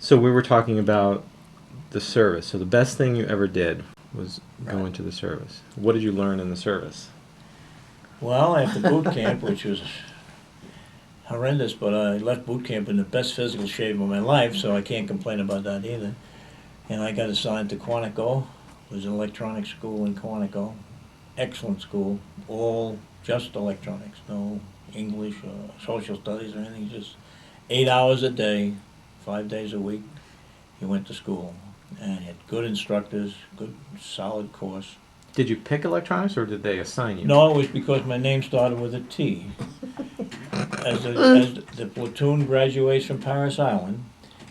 So we were talking about the service. So the best thing you ever did was go into the service. What did you learn in the service? Well, after boot camp, which was horrendous, but I left boot camp in the best physical shape of my life, so I can't complain about that either. And I got assigned to Quantico. It was an electronics school in Quantico. Excellent school, all just electronics, no English or social studies or anything, just 8 hours a day, 5 days a week. You went to school and had good instructors, good solid course. Did you pick electronics or did they assign you? No, it was because my name started with a T. As the platoon graduates from Paris Island,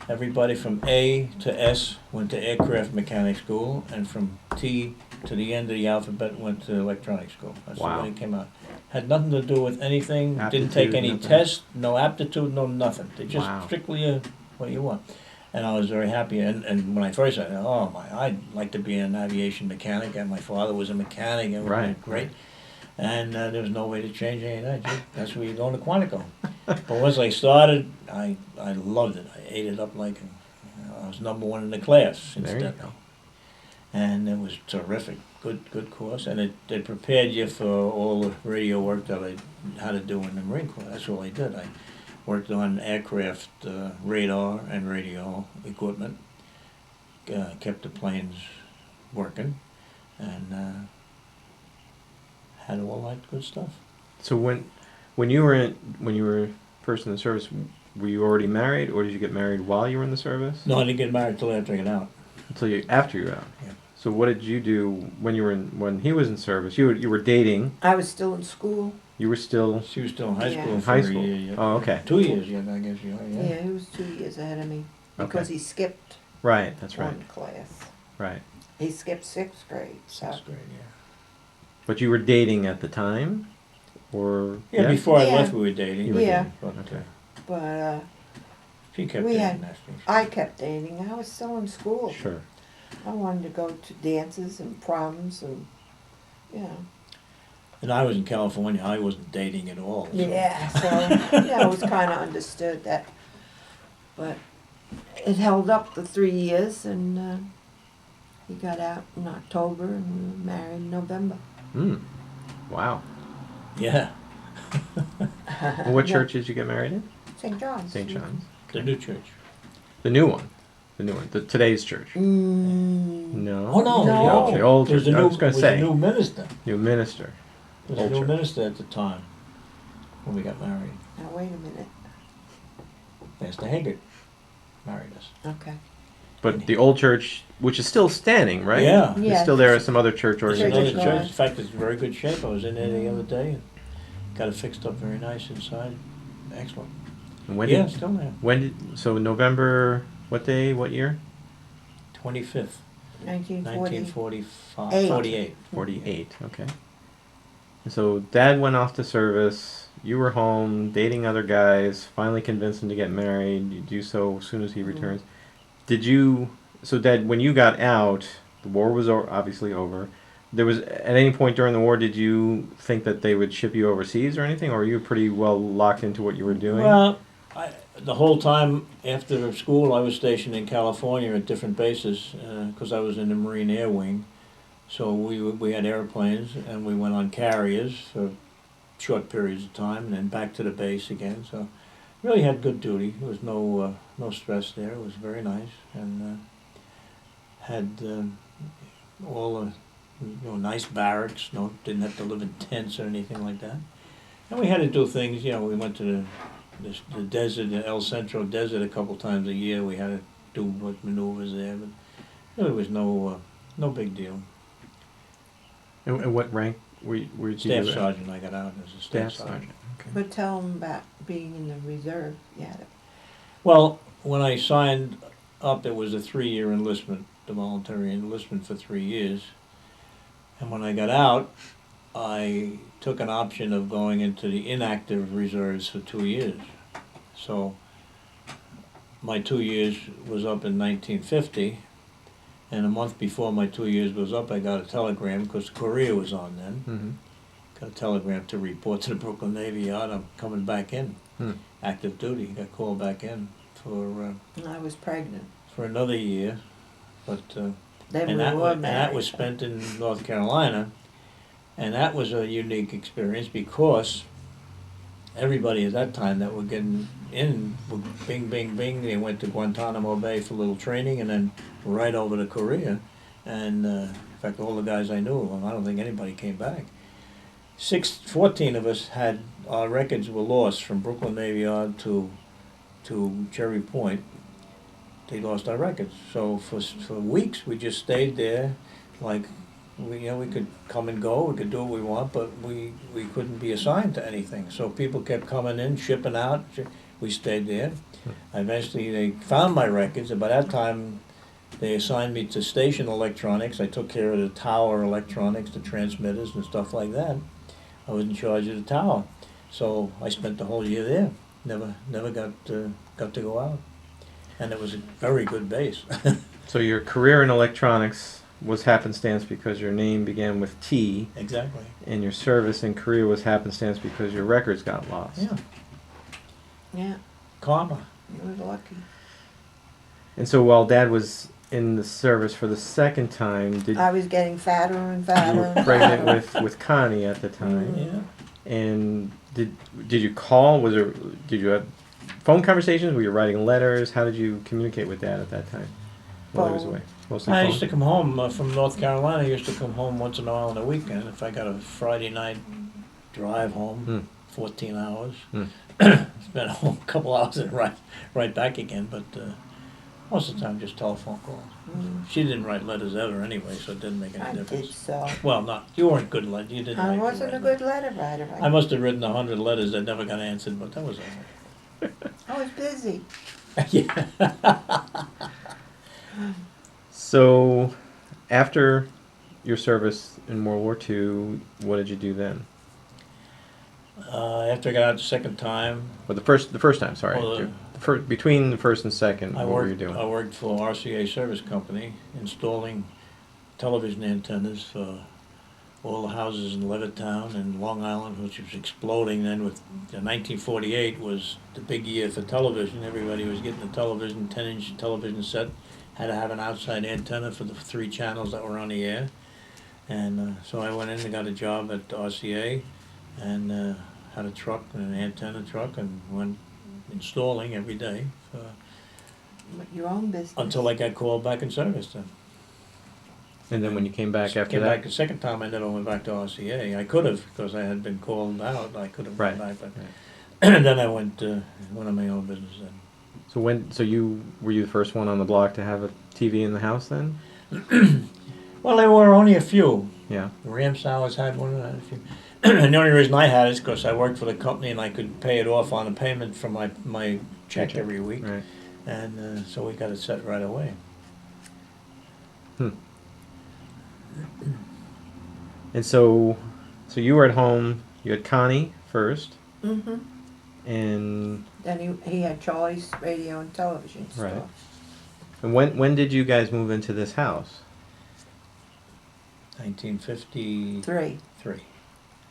everybody from A to S went to aircraft mechanic school, and from T to the end of the alphabet went to electronic school. That's Wow. the way it came out. Had nothing to do with anything, didn't take Aptitude, any nothing. tests, no aptitude, no nothing. They just Wow. strictly what you want. And I was very happy. And when I first said, oh my, I'd like to be an aviation mechanic, and my father was a mechanic, and Right. great. And there was no way to change any of that. That's where you go to Quantico. But once I started, I loved it. I ate it up like I was number one in the class. There you Incidentally. go. And it was terrific. Good course. And it prepared you for all the radio work that I had to do in the Marine Corps. That's all I did. I worked on aircraft radar and radio equipment. Kept the planes working. And had all that good stuff. So when you were first in the service, were you already married, or did you get married while you were in the service? No, I didn't get married till after I got out. After you were out. Yeah. So what did you do when he was in service? You were dating. I was still in school. You were still She was still in high Yeah. school in for high a school. year. Yeah. Oh, okay. 2 years yet, I guess. Yeah. Yeah, he was 2 years ahead of me because Okay. he skipped Right. That's right. one class. Right. He skipped sixth grade. So That's great. Yeah. But you were dating at the time, or Yeah. Before I Yeah. left, we were dating. You were Yeah. dating. But Okay. but she kept We dating. had- Actually. I kept dating. I was still in school. Sure. I wanted to go to dances and proms and And I was in California. I wasn't dating at all. So. yeah. So yeah, it was kind of understood that. But it held up the 3 years, and he got out in October, and we were married in November. Wow. Yeah. Well, what church did you get married in? St. John's. St. John's. The new church. The new one. The new one. Today's church. No. Oh no. No. The old There was church. a I new, was going to was a say new minister. new minister. There was a Old new church. minister at the time when we got married. Now wait a minute. Pastor Haggard married us. Okay. But the old church, which is still standing, right? Yeah. It's Yeah. still there as some other church There's Church another of organization. church. God. In fact, it's in very good shape. I was in there the other day and got it fixed up very nice inside. Excellent. And when Yeah, did still there. so November? What day? What year? 25th, 1940. 1945, Eight. 48. 48. Okay. And so Dad went off to service. You were home dating other guys. Finally convinced him to get married. You do so as soon as he returns. Did you? So Dad, when you got out, the war was obviously over. There was at any point during the war, did you think that they would ship you overseas or anything, or were you pretty well locked into what you were doing? Well, the whole time after school, I was stationed in California at different bases because I was in the Marine Air Wing. So we had airplanes and we went on carriers for short periods of time and then back to the base again. So really had good duty. There was no stress there. It was very nice and had all the nice barracks. Didn't have to live in tents or anything like that. And we had to do things. We went to the desert, the El Centro Desert, a couple times a year. We had to do maneuvers there, but really was no big deal. And what rank were you Staff at? sergeant, I got out as a staff Staff sergeant. sergeant. Okay. But tell him about being in the reserve. Yeah. Well, when I signed up, it was a 3-year enlistment, the voluntary enlistment for 3 years. And when I got out, I took an option of going into the inactive reserves for 2 years. So my 2 years was up in 1950, and a month before my 2 years was up, I got a telegram, because Korea was on then. Mm-hmm. Got a telegram to report to the Brooklyn Navy Yard, I'm coming back in, active duty. Got called back in And I was pregnant. for another year, but Then we and that were was, married. and that was spent in North Carolina, and that was a unique experience because everybody at that time that were getting in, would bing, bing, bing. They went to Guantanamo Bay for a little training, and then right over to Korea. And in fact, all the guys I knew, well, I don't think anybody came back. 14 of us had our records were lost from Brooklyn Navy Yard to Cherry Point. They lost our records. So for weeks we just stayed there, like we could come and go, we could do what we want, but we couldn't be assigned to anything. So people kept coming in, shipping out. We stayed there. Eventually they found my records, and by that time they assigned me to station electronics. I took care of the tower electronics, the transmitters and stuff like that. I was in charge of the tower. So I spent the whole year there. Never got to go out. And it was a very good base. So your career in electronics was happenstance because your name began with T, Exactly. and your service in Korea was happenstance because your records got lost. Yeah. Yeah, Karma. you were lucky. And so while Dad was in the service for the second time, did I was getting fatter and you fatter were and pregnant fatter. with Connie at the time? Yeah. And did you call? Did you have phone conversations? Were you writing letters? How did you communicate with Dad at that time while he was Phone. away? Mostly I phone. used to come home from North Carolina. I used to come home once in a while on the weekend. If I got a Friday night drive home, 14 hours, spent home a couple hours and right back again. But most of the time, just telephone calls. She didn't write letters ever anyway, so it didn't make any I did difference. so. Well, you weren't good letter. You didn't. I like to wasn't a write good letter writer. I must have written 100 letters that never got answered, but that was all I was busy. right. Yeah. So, after your service in World War II, what did you do then? After I got out the second time, Or the first time, sorry. Well, Between the first and second, I what were you worked. doing? I worked for RCA Service Company, installing television antennas for all the houses in Levittown and Long Island, which was exploding then. With 1948 was the big year for television. Everybody was getting a television, 10-inch television set. Had to have an outside antenna for the 3 channels that were on the air. And so I went in and got a job at RCA, and had a truck, an antenna truck, and went installing every day Your own business. until I got called back in service. Then And then when you came back after came that? back the second time. I never went back to RCA. I could have, because I had been called out. I could have Right, gone back, but right. then I went on my own business. Then So were you the first one on the block to have a TV in the house then? well, there were only a few. Yeah. Ramsauers had one, and I had a few. And the only reason I had it is because I worked for the company and I could pay it off on a payment from my check every week. Right. And so we got it set right away. And so you were at home. You had Connie first, Mm-hmm. and Then he had Charlie's radio and television Right. store. and when did you guys move into this house? 1953. Three.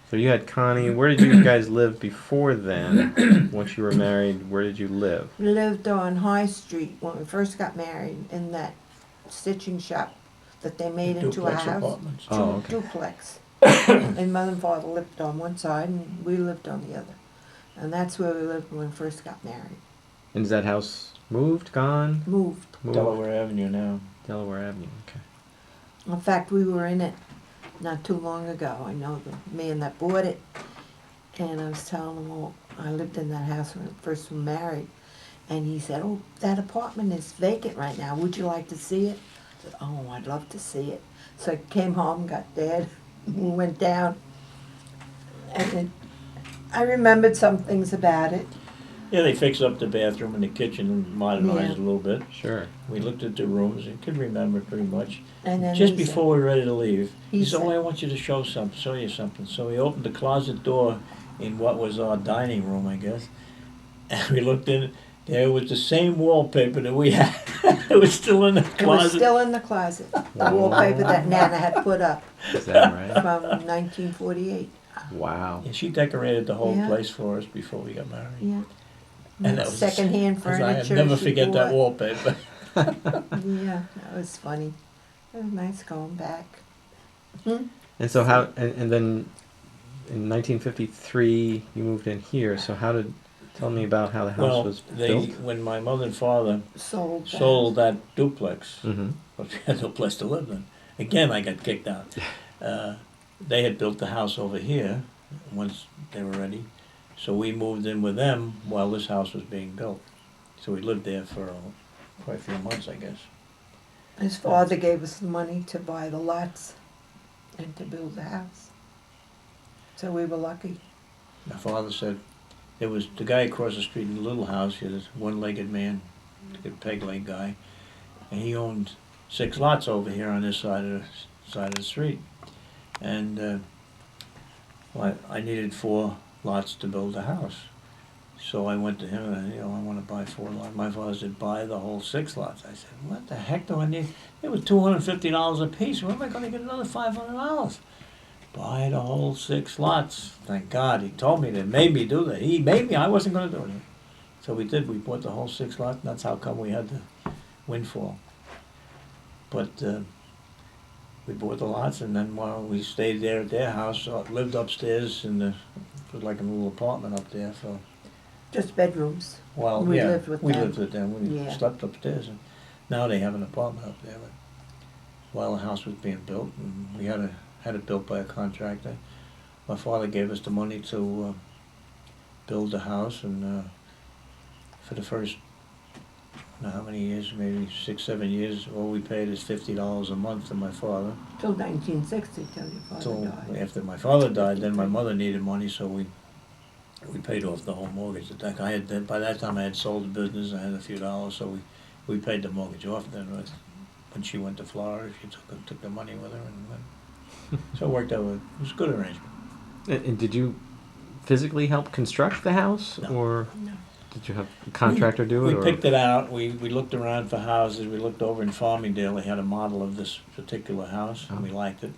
So you had Connie. Where did you guys live before then? Once you were married, where did you live? We lived on High Street when we first got married in that stitching shop that they made into a Duplex house. apartments. Oh, okay. Duplex. And Mother and Father lived on one side and we lived on the other. And that's where we lived when we first got married. And is that house moved, gone? Moved. Delaware Avenue now. Delaware Avenue. Okay. In fact, we were in it not too long ago. I know the man that bought it. And I was telling him, well, I lived in that house when we first were married. And he said, oh, that apartment is vacant right now. Would you like to see it? I said, oh, I'd love to see it. So I came home, got Dad, we went down. And I remembered some things about it. Yeah, they fixed up the bathroom and the kitchen and modernized Yeah. it a little bit. Sure. We looked at the rooms and could remember pretty much. And then Just he before we were ready to leave, he he said, said- "Oh, I want you to show you something." So he opened the closet door in what was our dining room, I guess. And we looked in. There was the same wallpaper that we had. It was still in the It was closet. still in the closet. The wallpaper that Nana had put up Is that right? from 1948. Wow. And she decorated the whole Yeah. place for us before we got married. Yeah. And that was secondhand I furniture. never she forget that bought. wallpaper. Yeah, that was funny. It was nice going back. And so how? And then in 1953 you moved in here. So how did? Tell me about how the house Well, was built. when my mother and father Sold. sold that duplex, Mm-hmm. but we had no place to live then. Again, I got kicked out. They had built the house over here once they were ready, so we moved in with them while this house was being built. So we lived there for quite a few months, I guess. His father gave us the money to buy the lots and to build the house. So we were lucky. My father said there was the guy across the street in the little house. He was a one-legged man, a peg-leg guy, and he owned 6 lots over here on this side of the street. And well, I needed 4 lots to build a house. So I went to him and I want to buy 4 lots. My father said, buy the whole 6 lots. I said, what the heck do I need? It was $250 a piece. Where am I going to get another $500? Buy the whole 6 lots. Thank God he told me that, made me do that. He made me. I wasn't going to do it. So we did. We bought the whole 6 lots. And that's how come we had the windfall. But we bought the lots, and then while we stayed there at their house, lived upstairs in it was like a little apartment up there for. Just bedrooms. Well, We yeah, lived with we them. lived with them. We Yeah. slept upstairs, and now they have an apartment up there. But while the house was being built, and we had it built by a contractor, my father gave us the money to build the house, and for the first, how many years? Maybe 6, 7 years. All we paid is $50 a month to my father. Till 1960, till your father Till died. after my father died, then my mother needed money, so we paid off the whole mortgage. By that time I had sold the business. I had a few dollars, so we paid the mortgage off. Then when she went to Florida, she took the money with her, and went. So it worked out. It was a good arrangement. And did you physically help construct the house, No. or No. did you have a contractor do it? We or? picked it out. We looked around for houses. We looked over in Farmingdale. They had a model of this particular house, and we liked it.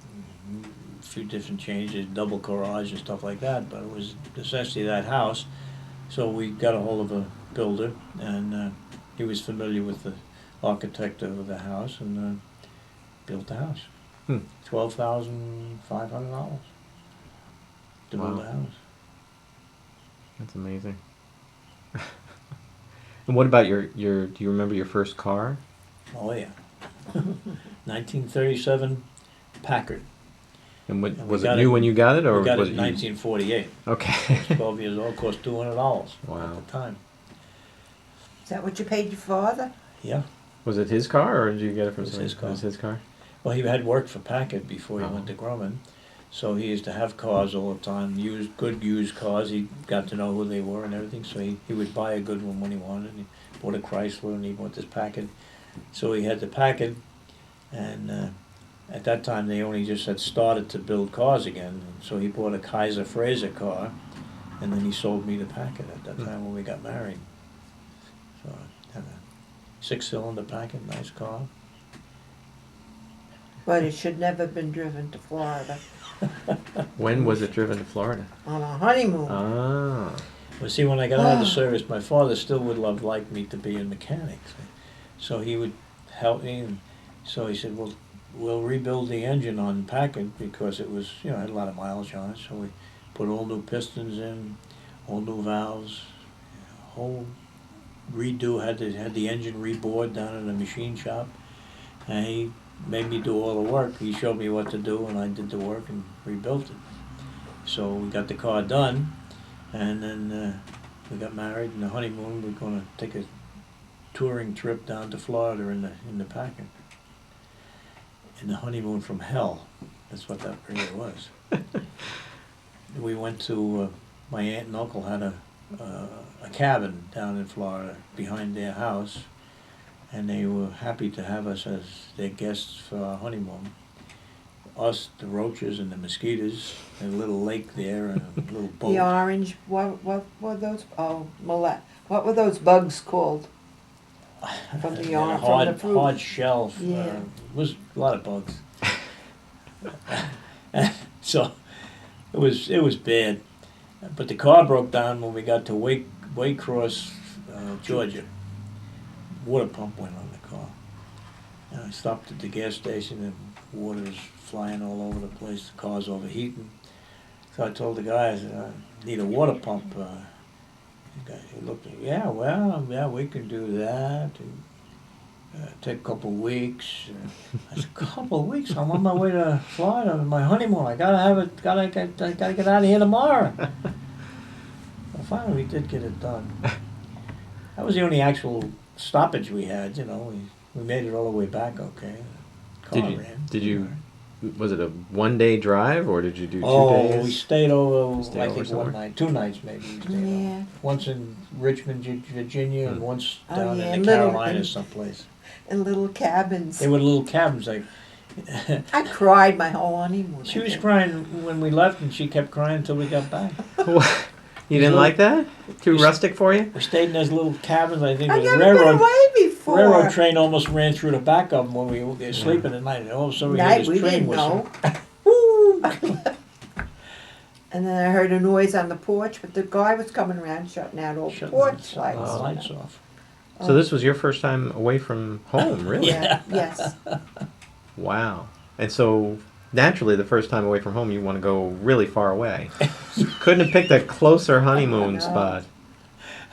A few different changes, double garage and stuff like that, but it was essentially that house. So we got a hold of a builder, and he was familiar with the architect of the house, and built the house. $12,500 to build Wow. a house. That's amazing. And what about your? Do you remember your first car? Oh yeah, 1937 Packard. And what, And we was it got new it- when you got it, or We got was it in it used? 1948. Okay. 12 years old, cost $200 Wow. at the time. Is that what you paid your father? Yeah. Was it his car, or did you get it from It was somebody? his car. It was his car. Well, he had worked for Packard before he Oh. went to Grumman, so he used to have cars all the time, good used cars. He got to know who they were and everything, so he would buy a good one when he wanted. He bought a Chrysler and he bought this Packard. So he had the Packard, and at that time they only just had started to build cars again. So he bought a Kaiser Frazer car, and then he sold me the Packard at that time when we got married. So I had a 6-cylinder Packard, nice car. But it should never have been driven to Florida When was it driven to Florida? on a honeymoon. Ah. Well, see, when I got out of the service, my father still would have liked me to be a mechanic. So he would help me, and so he said, well, we'll rebuild the engine on Packard because it was, had a lot of mileage on it. So we put all new pistons in, all new valves, whole redo, had the engine rebored down in the machine shop. And he made me do all the work. He showed me what to do, and I did the work and rebuilt it. So we got the car done. And then we got married, and the honeymoon, we're going to take a touring trip down to Florida in the Packard. And the honeymoon from hell, that's what that really was. We went to, my aunt and uncle had a cabin down in Florida behind their house, and they were happy to have us as their guests for our honeymoon. Us, the roaches and the mosquitoes, and a little lake there, and a little boat. The orange, what were those? Oh, what were those bugs called? From the Yeah, from hard, the fruit. hard shelf. Yeah. Was a lot of bugs. So it was bad. But the car broke down when we got to Waycross, Georgia. Water pump went on the car. And I stopped at the gas station and water was flying all over the place. The car's overheating. So I told the guy, I said, I need a water pump. The guy he looked at me, yeah, we can do that. And, take a couple of weeks. I said, couple of weeks? I'm on my way to Florida on my honeymoon. I gotta get out of here tomorrow. Well, finally we did get it done. That was the only actual stoppage we had, you know. We made it all the way back okay. Car ran. Was it a 1-day drive or did you do 2 Oh, days? we stayed over, Stay I over think somewhere? 1 night, 2 nights maybe we stayed over. Yeah. Once in Richmond, Virginia, and once Oh, down yeah, in the little- Carolinas someplace. In little cabins. They were little cabins, like. I cried my whole honeymoon. She I was think. crying when we left, and she kept crying until we got back. What? You didn't like that? Too We- rustic for you? We stayed in those little cabins. I think I've it was a never been railroad. away before. Railroad train almost ran through the back of them when we were sleeping at night. And all of a sudden we heard Night, this we train didn't whistle. know. Woo! And then I heard a noise on the porch, but the guy was coming around shutting out all the Shutting porch the lights. lights off. So this was your first time away from home, really? Yeah, yes. Wow. And so naturally the first time away from home you want to go really far away. Couldn't have picked a closer honeymoon No. spot.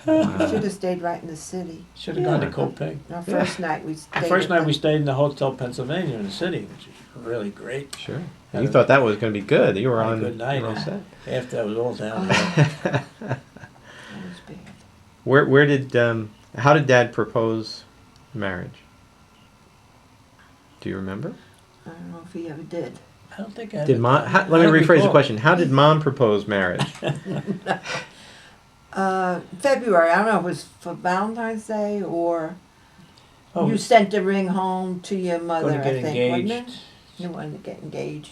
Should have stayed right in the city. Should have gone to Yeah. Copac. Our first night we stayed. The first at night the- we stayed in the Hotel Pennsylvania in the city, which is really great. Sure. And you thought that was going to be good. You were Had a on good night, you were all huh? set. After that was all downhill. That was bad. Where did how did Dad propose marriage? Do you remember? I don't know if he ever did. I don't think I Did Mom? Let me I don't rephrase the recall. question. How did Mom propose marriage? February. I don't know if it was for Valentine's Day or Oh, you sent a ring home to your mother. going to get I think, wasn't engaged. it? You wanted to get engaged.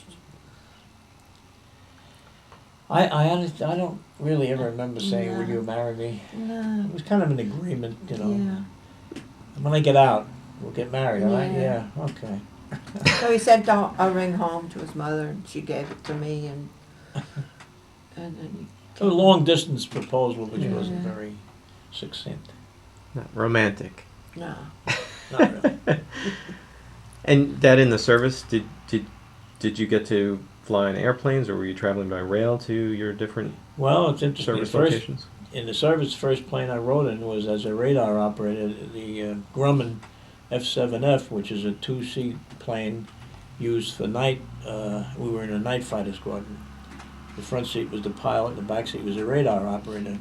I honestly, I don't really ever remember saying, "Will No. you marry me?" No. It was kind of an agreement, you know. Yeah. When I get out, we'll get married, all right? Yeah. Yeah, okay. So he sent a ring home to his mother, and she gave it to me, and then It was a long distance proposal, which Yeah. wasn't very succinct. Not romantic. no. Not really. And Dad, in the service, did you get to fly in airplanes, or were you traveling by rail to your different Well, it's interesting. service First, locations? in the service, first plane I rode in was as a radar operator, the Grumman F-7F, which is a 2-seat plane used for night. We were in a night fighter squadron. The front seat was the pilot, and the back seat was a radar operator.